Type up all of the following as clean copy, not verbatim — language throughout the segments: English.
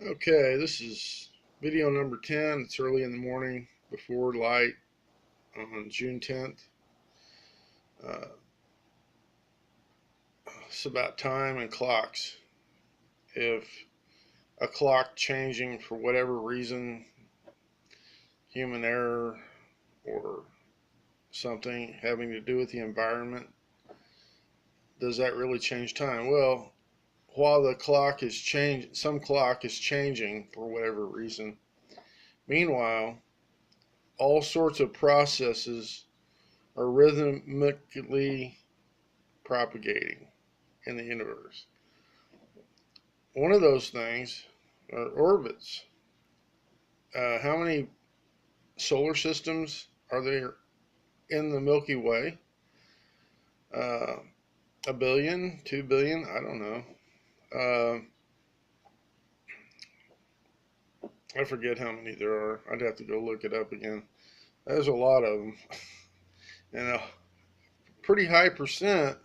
Okay, this is video number 10. It's early in the morning before light on June 10th. Uh, it's about time and clocks. If a clock changing for whatever reason, human error or something having to do with the environment, does that really change time? Well, while the clock is changing, some clock is changing for whatever reason. Meanwhile, all sorts of processes are rhythmically propagating in the universe. One of those things are orbits. How many solar systems are there in the Milky Way? Uh, a billion, 2 billion? I don't know. I forget how many there are. I'd have to go look it up again. There's a lot of them, and a pretty high percent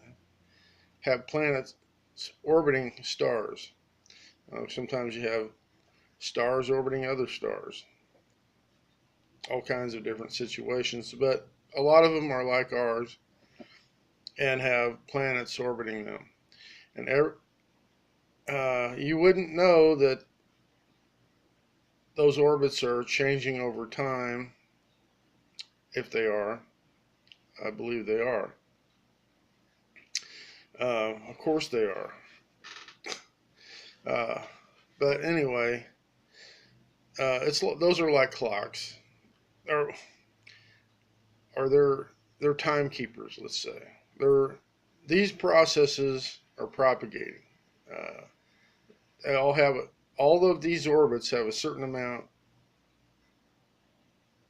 have planets orbiting stars. Sometimes you have stars orbiting other stars, all kinds of different situations, but a lot of them are like ours and have planets orbiting them. And you wouldn't know that those orbits are changing over time if they are. I believe they are. Of course they are. Uh, but anyway, it's those are like clocks, or they're timekeepers. Let's say these processes are propagating. Uh, they all of these orbits have a certain amount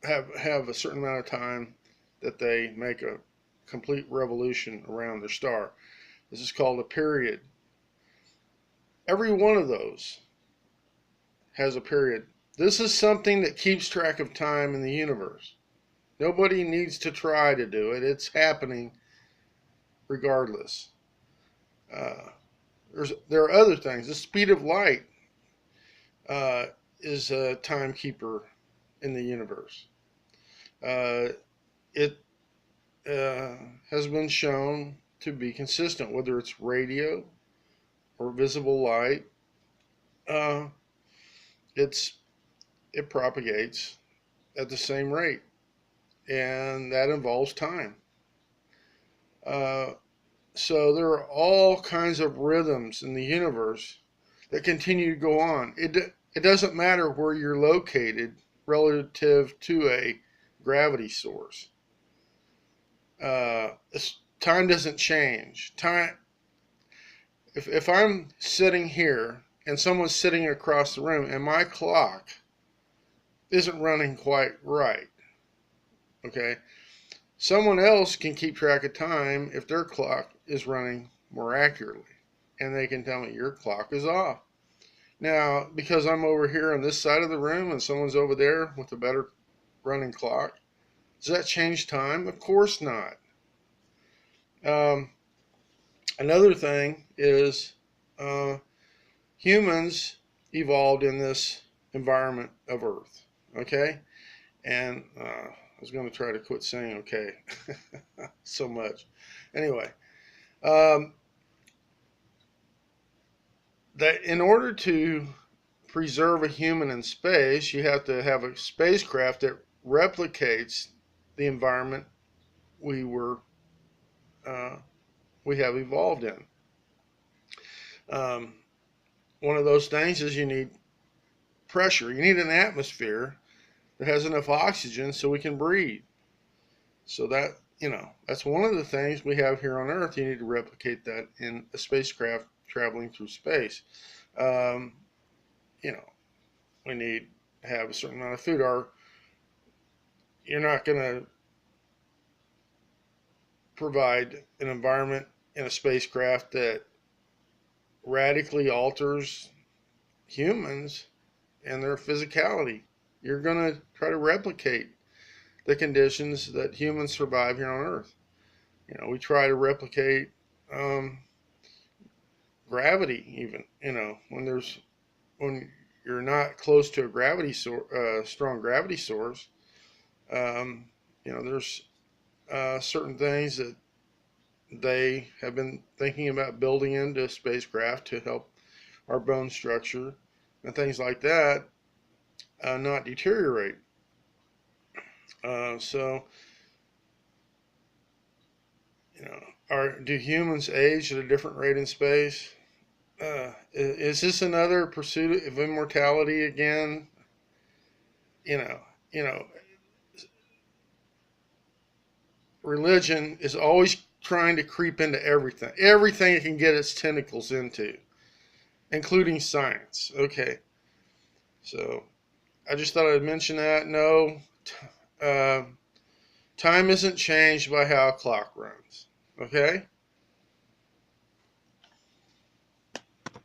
have a certain amount of time that they make a complete revolution around their star. This is called a period. Every one of those has a period. This is something that keeps track of time in the universe. Nobody needs to try to do it. It's happening regardless. Uh, there are other things. The speed of light uh, is a timekeeper in the universe. Uh, it has been shown to be consistent, whether it's radio or visible light. Uh, it's it propagates at the same rate, and that involves time. Uh, so there are all kinds of rhythms in the universe that continue to go on. It doesn't matter where you're located relative to a gravity source. Uh, Time doesn't change. If I'm sitting here and someone's sitting across the room and my clock isn't running quite right, okay, someone else can keep track of time if their clock is running more accurately, and they can tell me your clock is off. Now, because I'm over here on this side of the room and someone's over there with a better running clock, does that change time? Of course not. Um, Another thing is uh, humans evolved in this environment of Earth, okay? And I was going to try to quit saying okay so much. Anyway, um, that in order to preserve a human in space, you have to have a spacecraft that replicates the environment we were uh, we have evolved in. Um, One of those things is you need pressure. You need an atmosphere that has enough oxygen so we can breathe. So that's one of the things we have here on Earth. You need to replicate that in a spacecraft traveling through space. Um, you know, we need to have a certain amount of food. Or you're not going to provide an environment in a spacecraft that radically alters humans and their physicality. You're going to try to replicate the conditions that humans survive here on Earth. We try to replicate um, gravity, even. When you're not close to a strong gravity source, there's certain things that they have been thinking about building into a spacecraft to help our bone structure and things like that not deteriorate. So, do humans age at a different rate in space? Is this another pursuit of immortality again? You know, you know, religion is always trying to creep into everything it can get its tentacles into, including science. Okay, so I just thought I'd mention that. No, uh, time isn't changed by how a clock runs. Okay.